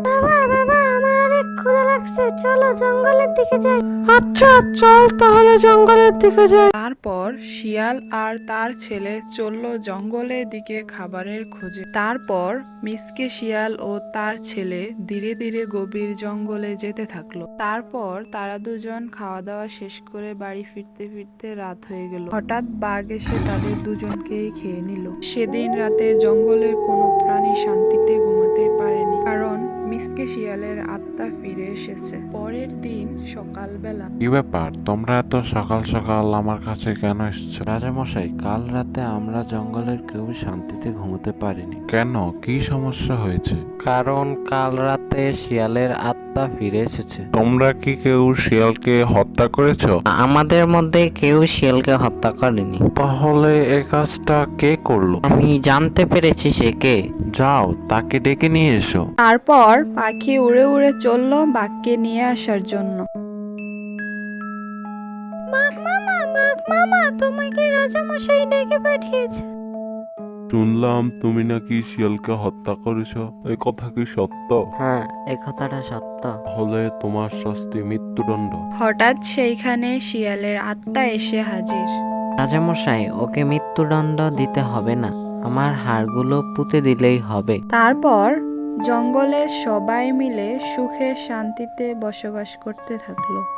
বাবা বাবা, আমার অনেক ক্ষুধা লাগছে, চলো জঙ্গলের দিকে যাই। আচ্ছা চল তাহলে জঙ্গলের দিকে যাই। তারপর শিয়াল আর তার ছেলে চলল জঙ্গলের দিকে খাবারের খোঁজে। তারপর মিসকে শিয়াল ও তার ছেলে ধীরে ধীরে গভীর জঙ্গলে যেতে থাকলো। তারপর তারা দুজন খাওয়া দাওয়া শেষ করে বাড়ি ফিরতে ফিরতে রাত হয়ে গেল। হঠাৎ বাঘ এসে তাদের দুজনকেই খেয়ে নিল। সেদিন রাতে জঙ্গলের কোনো প্রাণী শান্তিতে ঘুমাতে পারেনি, কারণ মিসকে শিয়ালের আত্মা ফিরে এসেছে। পরের দিন সকালবেলা কি ব্যাপার, তোমরা এত সকাল সকাল আমার কাছে কেন এসছো? রাজামশাই, কাল রাতে আমরা জঙ্গলের কেউ শান্তিতে ঘুমোতে পারিনি। কেন, কি সমস্যা হয়েছে? কারণ কাল রাতে শিয়ালের আত্মা ফিরে এসেছে। তোমরা কি কেউ শিয়ালকে হত্যা করেছো? আমাদের মধ্যে কেউ শিয়ালকে হত্যা করেনি। তাহলে এই কাজটা কে করলো? আমি জানতে পেরেছি সে কে। যাও, তাকে ডেকে নিয়ে এসো। তারপর পাখি উড়ে উড়ে চলল বাঘকে নিয়ে আসার জন্য। বাঘ মামা, তোমাকে রাজামশাই ডেকে পাঠিয়েছে। শুনলাম তুমি নাকি শিয়ালকে হত্যা করেছো, এই কথা কি সত্য? হ্যাঁ, এই কথাটা সত্য। তাহলে তোমার শাস্তি মৃত্যুদণ্ড। হঠাৎ সেইখানে শিয়ালের আত্মা এসে হাজির। রাজামশাই, ওকে মৃত্যুদণ্ড দিতে হবে না, আমার হাড়গুলো পুঁতে দিলেই হবে। তারপর জঙ্গলের সবাই মিলে সুখে শান্তিতে বসবাস করতে থাকলো।